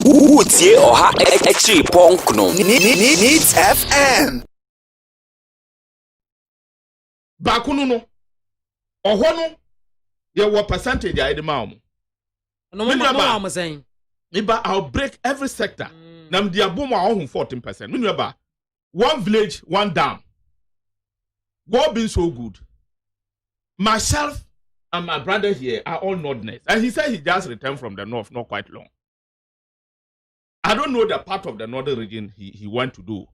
Utie oha extra punk no. Needs FM. Bakunu no. Oho no. Ye what percentage I the mam. No I'm saying. I'll break every sector. Nam dia boma 14%. Meanwhile, one village, one dam. God being so good. Myself and my brother here are all northerners. And he said he just returned from the north not quite long. I don't know the part of the northern region he went to do.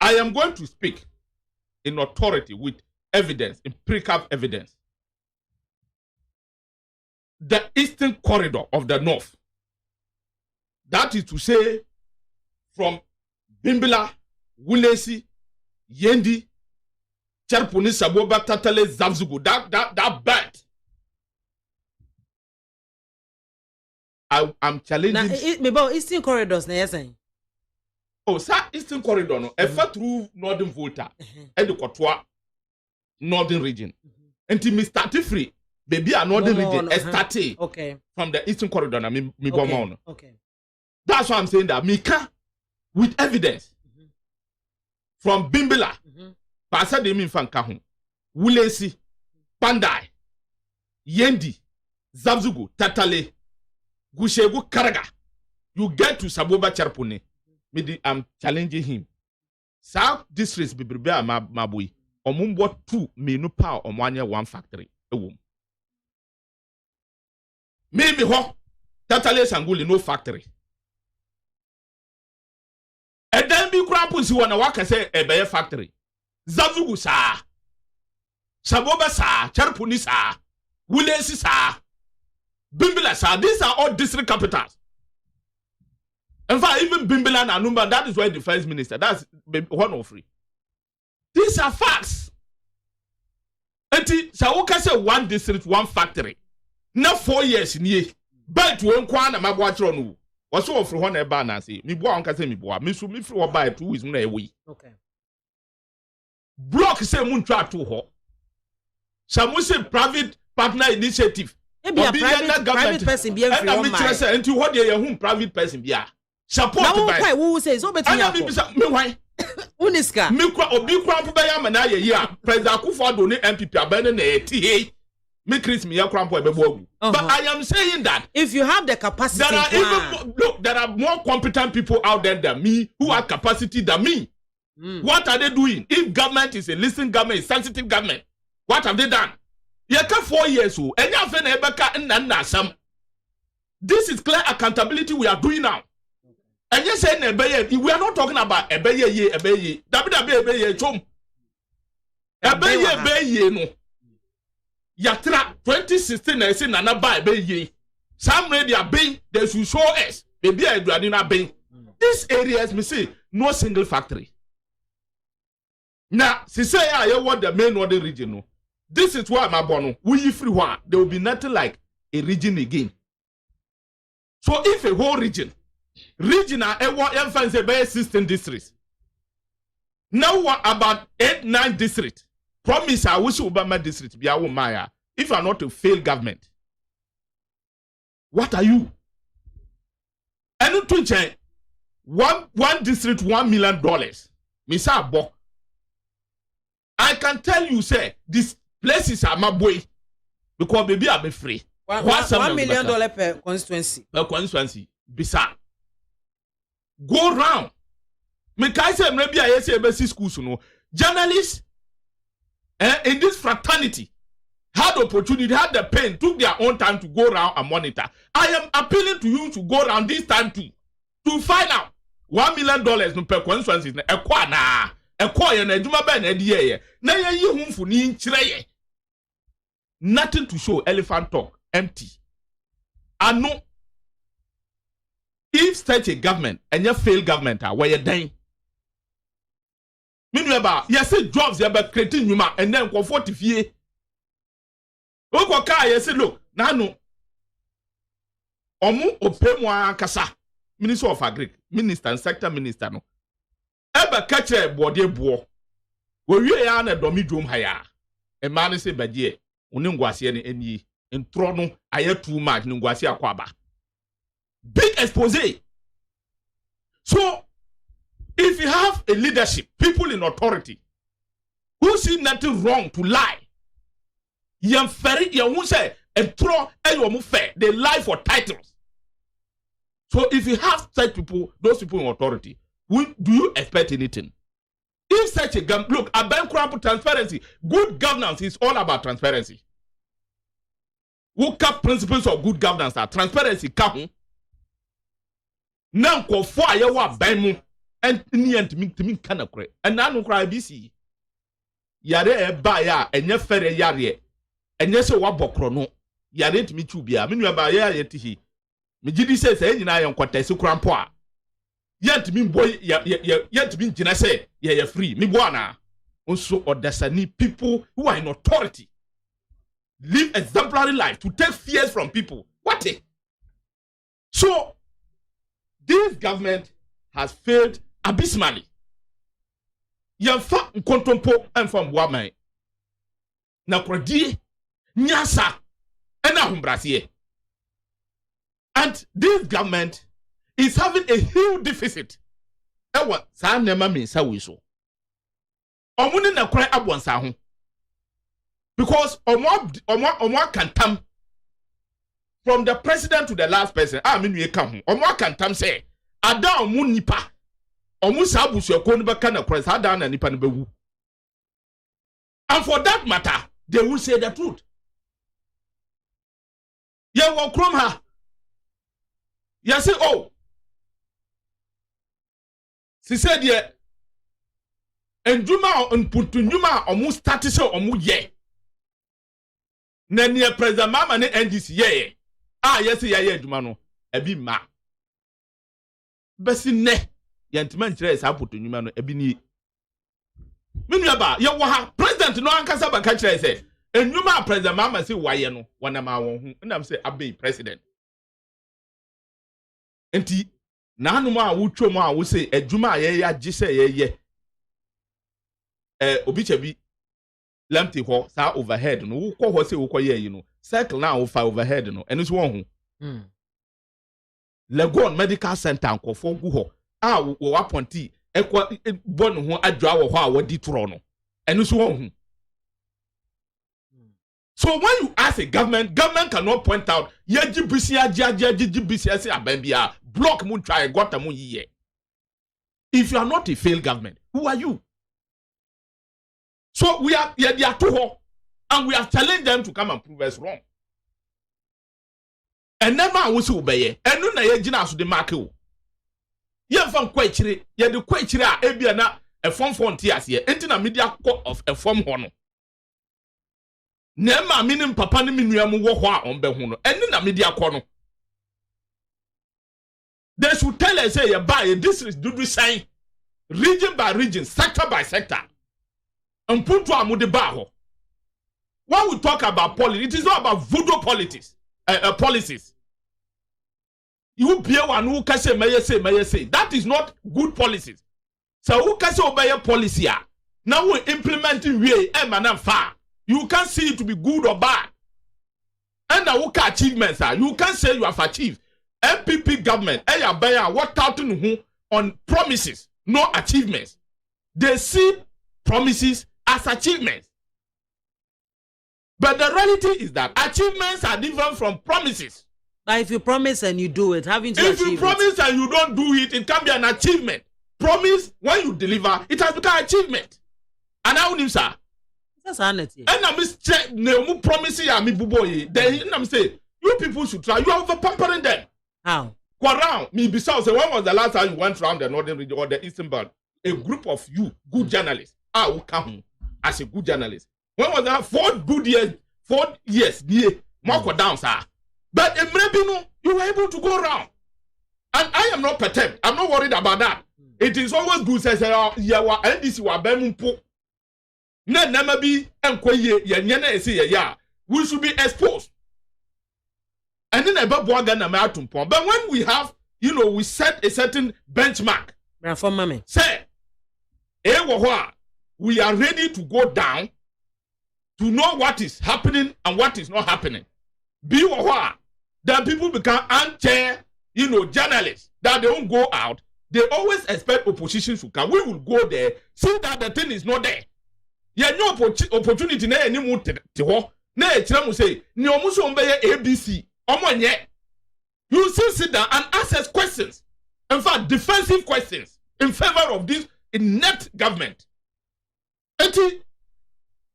I am going to speak in authority with evidence, empirical evidence. The eastern corridor of the north. That is to say, from Bimbila, Wulesi, Yendi, Cherpuni, Saboba, Tatale, Zavzugu, that belt. I'm challenging. Now, eastern corridors, na saying. Oh, sir, eastern corridor, no. Effort through northern Volta, and the Kotoa, northern region. Until me start free, baby, a northern region, start okay. From the eastern corridor, na me okay. Okay. That's why I'm saying that Mika, with evidence, from Bimbila, Pasa de Minfankahu, Wulesi, Pandai, Yendi, Zavzugu, Tatale, Gushegu, Karaga, you get to Saboba Charpune. I'm challenging him. South districts Bibribia Mabui, Omumbo 2 menu power on 1 year 1 factory. Maybe ho Tatale Sanguli no factory. And then be crampus you wanna work say a factory. Zavugu sa Saboba sa Charpuni sa Wulesi sa Bimbila sa. These are all district capitals. In fact, even Bimbila and Anumba, that is why the first minister, that's one of free. These are facts. And Sauka say 1 district, 1 factory. Now 4 years in ye. But one kwana mabwatron. Was so for one eba say. Mi boa onka say mi boa. Mi so mi free buy 2 weeks na ewe. Okay. Block say mun try to ho. Some say private partner initiative. Be a private person be free one man. And you what dey private person be a. Support now by who says so better me why uniska me kwa obi kwa mpo be ya na ye yi a president Akufo-Addo ne MPP abane na eti me Chris me ya kwa mpo e be bogu. But I am saying that if you have the capacity, there are more competent people out there than me who have capacity than me. What are they doing? If government is a listening government, a sensitive government, what have they done? You can 4 years old and you have ebeka nna. This is clear accountability we are doing now. And you say we are not talking about ebeye. Ebeye chom. Ebeye no. Yatra 2016 I say nana ba ebeye. Some ready are being they should show us. Baby I do na being. This areas me say no single factory. Now, si say I want the main northern region. No. This is why my bono. We free one. There will be nothing like a region again. So if a whole regional emphasis by 16 districts. Now what about 8-9 districts? Promise I wish Obama district be our Maya. If you are not a failed government, what are you? And to change one district $1 million. Misa Bo. I can tell you, say these places are my boy because baby I be free. $1 million per constituency. Per constituency, bisa. Go round. Me kai say maybe I say ABC schools no. Journalists in this fraternity had opportunity, had the pen, took their own time to go around and monitor. I am appealing to you to go around this time too to find out $1 million no per constituency. Ekwa na ekwa ye na adwuma ba na edi ye. Na ye yi humfu ni nkyire ye. Nothing to show, elephant talk, empty. I know. If such a government and your failed government are where you're dying. Meanwhile, you say jobs you about creating human and then go 40 years. Oko you say look, nano. Omu opemwa kasa. Minister of Agric, minister and sector minister no. Eba catch a body bo. We ya na domi drum haya. E man say badie. Oni ngwase ne eni. Entro no aye too much ngwase akwaba. Big expose. So, if you have a leadership, people in authority, who see nothing wrong to lie, they lie for titles. So, if you have such people, those people in authority, do you expect anything? If such a look, a bank transparency, good governance is all about transparency. What principles of good governance are transparency? Now, go for a yawa banmu and near to me kind of cray. And now no cry BC. Yare baya and your ferry yare. And yes, a wabokrono. Yare to me to be a minu by yet he. Mijidi says, and I am quite a crampoa. Yet me boy, yet me Jina say, ye free, me buana. Also, or there's any people who are in authority. Live exemplary life to take fears from people. What it? So, this government has failed abysmally. Yamfa nkontompo and from Wamai. Na krodi nyasa ena humbrasiye. And this government is having a huge deficit. Ewa sa nema minsa wiso. Omuni na kwan abonsa ho. Because omwa kantam from the president to the last person, minu eka ho. Omwa kantam say ada omu nipa. Omu sa abusuako no beka na kwesa ada na nipa no bewu. And for that matter, they will say the truth. Ye wo krom ha. Ye say oh. Si said ye enduma onputunuma omu start say omu ye. Na ne president mama ne NDC ye. Yes ye aduma no ebi ma. Besi ne yantima nkyere sa putunuma no ebi ni. Menuaba ye wo ha president no ankasa ba ka kyere say enuma president mama say waye no wana ma won hu. Ndam say abe president. Enti nanum a wutwom a wo say adwuma ye ya gye say ye obi chabi lamti ho sa overhead no wo kɔ ho say wo kɔ ye yi no circle na wo fa overhead no eno so won ho Legon Medical Center ankofo gu ho a wo aponti ekɔ bon ho adwa wo ho a wodi toro no eno so won ho. So when you ask a government cannot point out yeji bisia jeji bisia say abambia block mun try got mun ye. If you are not a failed government, who are you? So they are too, and we have challenged them to come and prove us wrong. And never I will obey. And no na ye jina so the mark o. Ye fan kwechire, ye de kwechire a ebia na a form frontiers here. Enti na media court of a form hono. Nema minim papa ni minua mu wo ho a on be ho no. Eni na media court no. They should tell us say buy this is do sign region by region, sector by sector. And put to amude baho. When we talk about politics, it is not about voodoo politics, policies. You be one who can say, may say. That is not good policies. So who can say obey policy? Now we implementing way and far. You can't see it to be good or bad. And now what achievements are? You can't say you have achieved. MPP government, what talking on promises, no achievements. They see promises as achievements. But the reality is that achievements are different from promises. But if you promise and you do it, having to if you promise and you don't do it, it can be an achievement. Promise, when you deliver, it has become achievement. And I will sir. That's sanity. And I'm saying, promising then I'm saying, you people should try. You are over pampering them. How? Go around. Me besides, when was the last time you went around the northern region or the eastern belt? A group of you, good journalists, will come as a good journalist. When was that? 4 good years, 4 years, more down, sir. But in Mrebino, you were able to go around. And I am not perturbed. I'm not worried about that. It is always good to say, yeah, and this was Bemumpo. Never be and we should be exposed. And then about but when we have, we set a certain benchmark. Say, we are ready to go down to know what is happening and what is not happening. Then people become unchair journalists that they won't go out. They always expect opposition to come. We will go there, see that the thing is not there. You have no opportunity na any more te ho. Na echira mu say, ni omuso mbeye ABC. Omonye. You still sit down and ask questions. In fact, defensive questions in favor of this inept government. Eti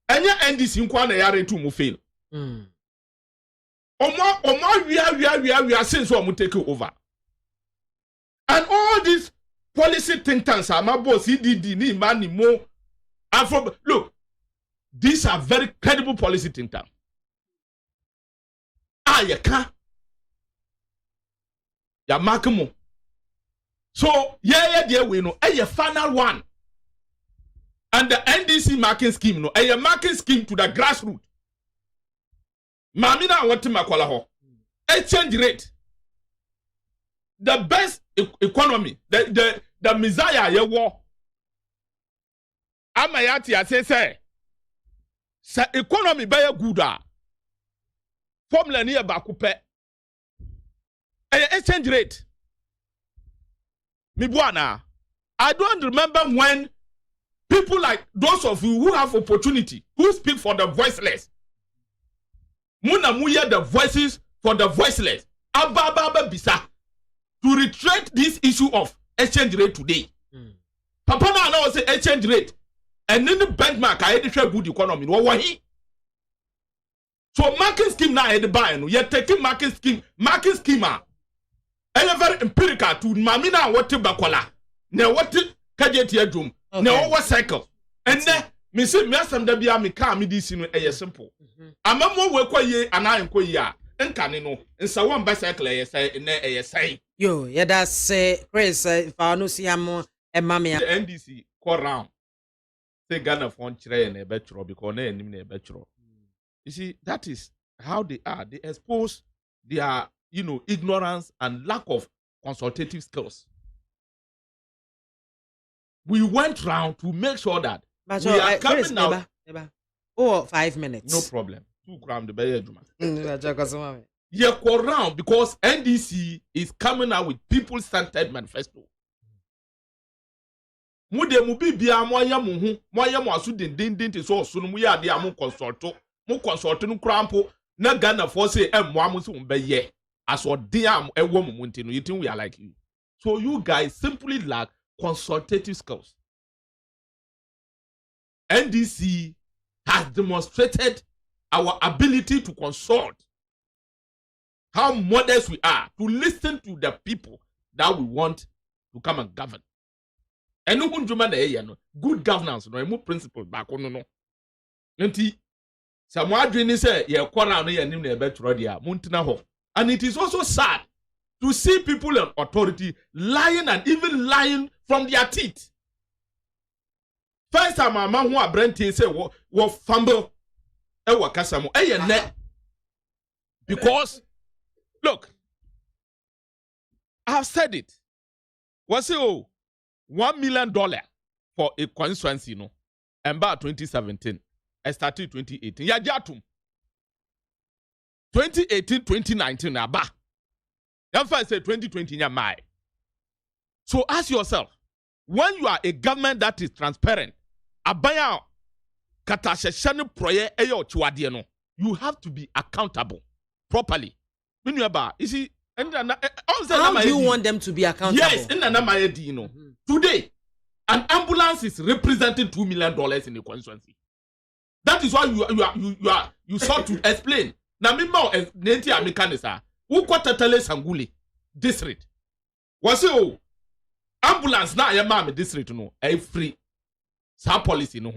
enya NDC nkwa na yare tu mu fail. We are since we take over. And all these policy think tanks are my boss, CDD, ni mani mo. And from look, these are very credible policy think tanks. You can't. Ya makimo. So yeah, we know. A final one. And the NDC marking scheme, no, a marking scheme to the grassroots. Mamina want to makwala ho. Exchange rate. The best economy, the Messiah ye war. Amayati say economy be good. Formula ni bakupe. Exchange rate. Mibuana. I don't remember when people like those of you who have opportunity, who speak for the voiceless. Muna muya the voices for the voiceless. Ababa bisa. To retract this issue of exchange rate today. Papa now say exchange rate. And then the benchmark I had to good economy. What he? So market scheme now I had to buy. You're taking market scheme and very empirical to mamina what to bakola. Now what kajet your doom. Now what cycle. And then me say me asam da bia me ka me this no e simple. Amamo we kwaye ana enko ya. Nkane no nsa one bicycle e say na e say. Yo, yeah, that's Chris. If I no see him, mammy, the NDC call round. Say Ghana for chire and a betro because na enim na betro. You see, that is how they are. They expose their, ignorance and lack of consultative skills. We went round to make sure that we are coming Chris, now. Oh, 5 minutes. No problem. 2 gram the bedroom. Mm, You go round because NDC is coming out with people-centered manifesto. Mude mubi bia moya mu hu moya mo asu den te so no mu ya de am consult no krampo na Ghana for say mo am so be ye aso de am ewo mu nti no you think we are like you. So you guys simply lack consultative skills. NDC has demonstrated our ability to consult, how modest we are to listen to the people that we want to come and govern. And no good governance, no more principles back on no. Nti Samuel Adwini say ye kwara no ye nim na ebetro dia muntina ho. And it is also sad to see people in authority lying and even lying from their teeth. First time mama who abrentin say wo fumble e wakasa mo e ye ne. Because look, I have said it. Was it $1 million for a constituency, about 2017. I started 2018. Yajatum. 2018, 2019, aba. Then I say 2020, my. So ask yourself, when you are a government that is transparent, abaya katasheshanu proye eyo chiwadieno, you have to be accountable properly. You see, how do you want them to be accountable? Yes, in the today, an ambulance is representing $2 million in the constituency. That is why you sought to explain. Na mimo nenti amikanisa. Who kwatatele Sanguli district. Was it ambulance na yama district no a free. Sa policy no.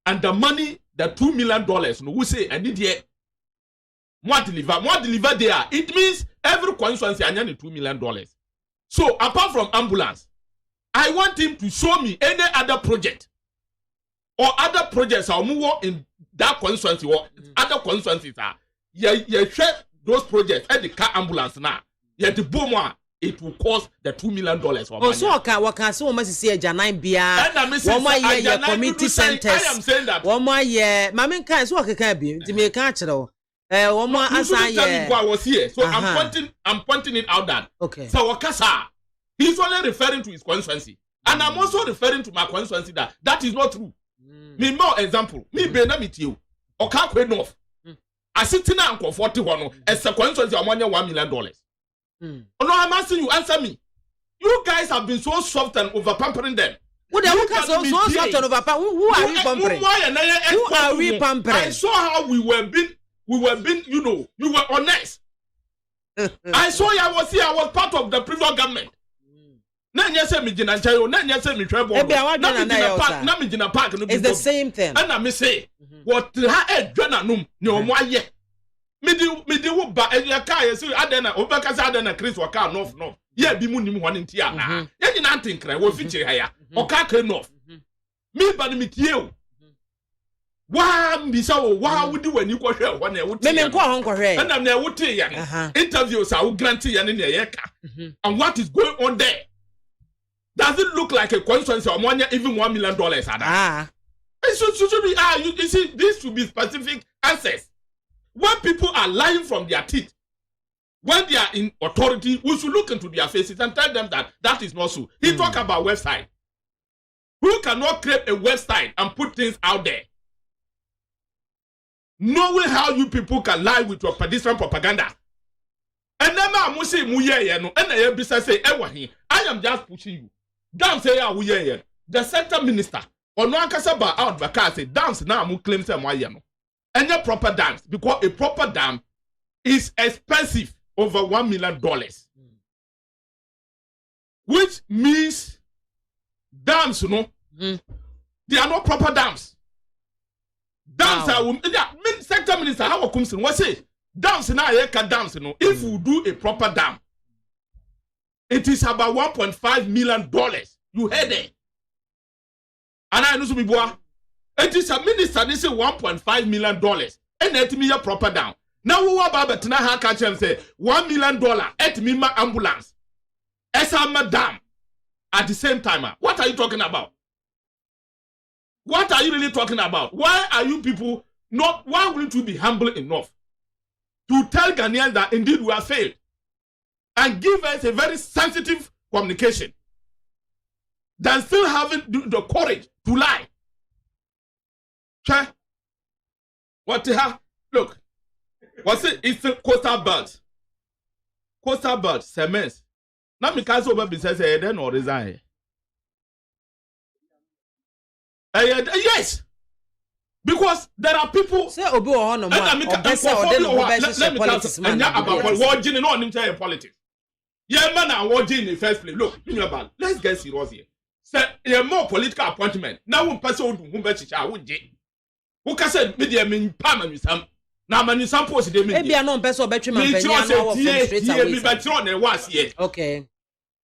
And the money, the $2 million no we say I need here. More deliver there. It means every constituency I need $2 million. So apart from ambulance, I want him to show me any other project or other projects are more in that constituency or other constituencies are. You share those projects at the car ambulance now. Yeah, the boom it will cost the $2 million. Oh, so okay, so much say a Janine Bia. 1 more year your community centers. I am saying that 1 more year. Mamma can so can be to me catch it all. One more answer. I was here, so I'm pointing it out that. Okay. So Wakasa, he's only referring to his constituency, and I'm also referring to my constituency that is not true. Me more example. Me Bena meet you. Okakwe North. I sit in and 41 as a constituency of $1 million. Oh no, I'm asking you, answer me. You guys have been so soft and over pampering them. Who are we pampering? Who are we pampering? I saw how we were being, you know, you were honest. I saw you, I was part of the previous government. It's the same thing. And I may say, what I Midi wo ba ya ka ya si adena obeka sa adena Chris waka north ya bi mu nim ho ne ntia na ya nyina ntenkra wo fiche ha ya oka ka north me ba ne mitie o wa mbisa wo wa wudi wani ko hwe ho na wuti me nko ho hwe na na wuti ya interviews are granted ya ne ya ka and what is going on there? Does it look like a constituency or money even $1 million ada? It should be you see this should be specific answers. When people are lying from their teeth, when they are in authority, we should look into their faces and tell them that is not so. He talk about website. Who cannot create a website and put things out there? Knowing how you people can lie with your pedestrian propaganda. And then I say, and I am just pushing you. Damn say the center minister or no kasaba out because say dams now mu claim say no. And a proper dams because a proper dam is expensive over $1 million. Which means dams, you know, they are not proper dams. Dams are sector minister how comes in what say dams now dams, you know, if we do a proper dam, it is about $1.5 million. You heard it. And I know some people. It is a minister, they say $1.5 million. And let me a proper down. Now, who about Betina catch and say $1 million at me my ambulance. Esa madam. At the same time, what are you talking about? What are you really talking about? Why are you people not, why wouldn't you be humble enough to tell Ghanaians that indeed we have failed and give us a very sensitive communication than still having the courage to lie? What the hell? Look, what's it? It's a coastal belt. Coastal belt, cements. Now, because over says, then or resign. Yes, because there are people. Say, Obi or no more. Let me politics. Yeah, man, I'm watching in the first place. Look, let's get serious here. Say, a more political appointment. Now, one person who bet I would get. Who can say media mean Pam? Now, man, some post the media. Maybe I know person better man. Okay.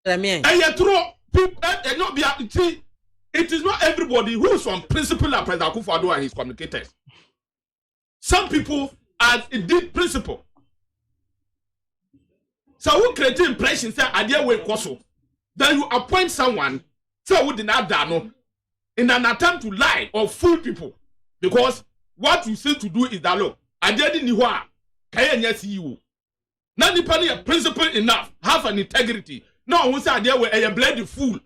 I mean, and yet, people, and not be it is not everybody who is from principle like President Akufo-Addo and his communicators. Some people are indeed principle. So who create impression say idea way koso. Then you appoint someone so who did not know in an attempt to lie or fool people. Because what you seem to do is that look, I didn't know why. Can you see you? Not depending on principle enough, have an integrity. No, who say there were a bloody fool.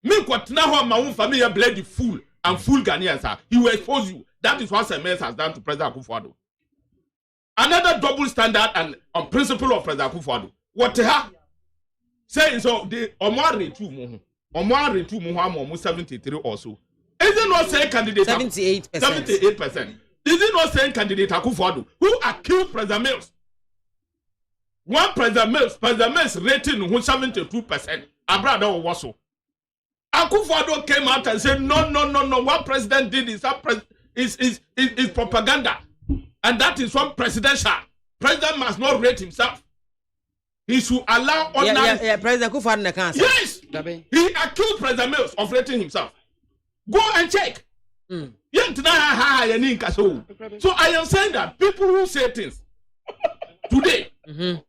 Me what now my own family a bloody fool and fool Ghanaians. He will expose you. That is what SMS has done to President Akufo-Addo. Another double standard and on principle of President Akufo-Addo. What the hell? Saying so the Omar Retu 73 or so. Is it not saying candidate 78%? 78%. Is it not saying candidate Akufo-Addo who accused President Mills? One President Mills rating 72%. Abrada was so. Akufo-Addo came out and said, no. What president did is propaganda. And that is one presidential. President must not rate himself. He should allow ordinary... Yeah, President Akufo-Addo can't say. Yes! He accused President Mills of rating himself. Go and check. So I am saying that people who say things today,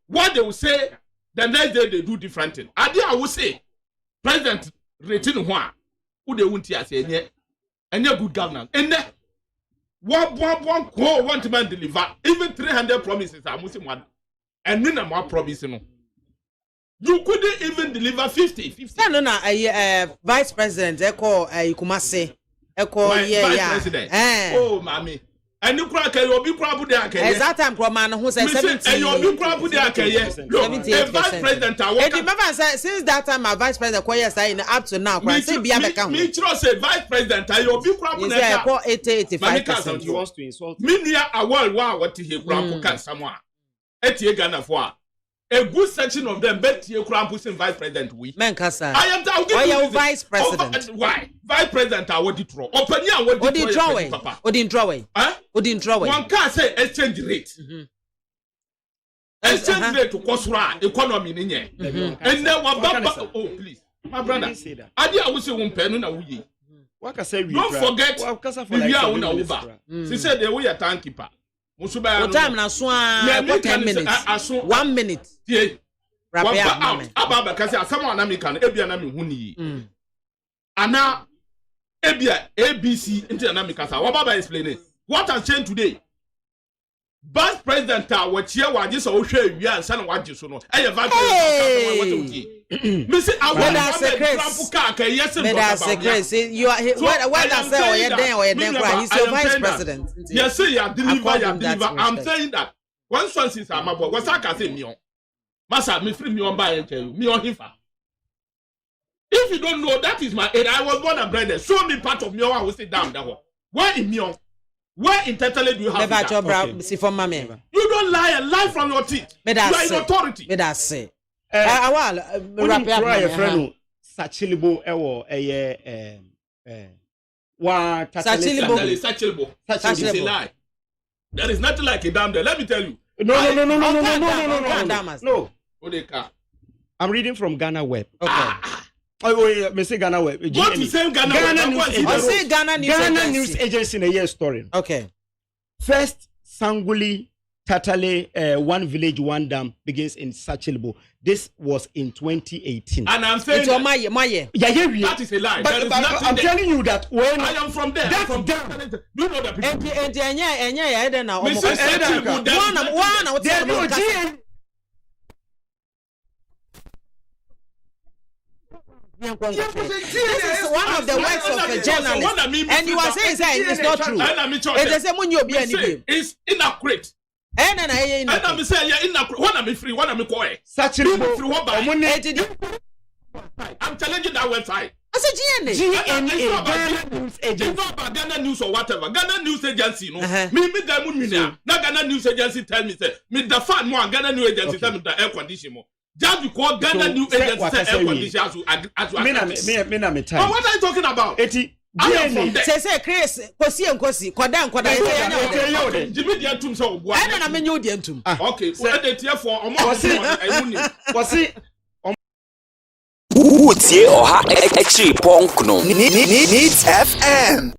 what they will say, the next day they do different things. I will say, President rating one, who they won't say, and good governance. And one go want man deliver even 300 promises are muslim one and none more promise no you couldn't even deliver 50 no na vice president eko Kumase eko vice president oh mami and you crack your big crab there at that time man who said 70 and your big crab there vice president remember since that time my vice president yes up to now say be me trust say vice president your big crab there 85%. He wants to insult me near a world what he crab can someone etie Ghana for a good section of them bet you crab pushing vice president we Menkasa I am the vice president why vice president I would draw open ya what did draw away Odin draw away one can say exchange rate exchange rate to kosura economy ni nye and then one baba oh please my brother adi a wo se wo mpenu na wo yi don't forget we are una over she said they we are timekeeper what time na so 10 minutes 1 minute wrap out ababa kasi asama na meka na ebia na me hu ni ana ebia ABC into na meka sa wababa explain it what has changed today vice president what here wa just o hwe wi ansa na waje so no e vice president what okay me say I want to Trump car yes you are what I say or you then he's your vice president yes say you deliver I'm saying that once is amabo what I say me on massa me free me on buy me on hifa if you don't know that is my age I was born and bred there show me part of me I will sit down that one where in me on where in Tetale do you have that? Okay. You don't lie from your teeth. You are in authority. Me that say. Wrap up friend Sachilibo ewo wa Sachilibo. That's a lie. There is nothing like a damn there. Let me tell you. No. Odeka. I'm reading from Ghana Web. Okay. Oh, me say Ghana Web. What you say Ghana Web? Ghana News Agency in a year story. Okay. First Sanguli Tatale one village one dam begins in Sachilibo. This was in 2018. And I'm saying that is a lie. But I'm telling you that when I am from there. That's from them. Do you know the people? This is one of the works of a journalist, and you are saying it's not true. It's inaccurate. And I'm saying inaccurate. When I'm free, when I'm quiet. I'm challenging that website. I said GNA. Ghana News Agency. It's not about Ghana News or whatever. Ghana News Agency, no. Me, Ghana News Agency tell me say me the fan more Ghana News Agency tell me the air condition more. Just because Ghana News Agency say air condition as me time. But what are you talking about? Say Chris, Kosi, Kodan. Jimmy the Antum so. I don't know you the Antum. Okay, so edit here for was it? Would ye or ha extra punk no needs FM.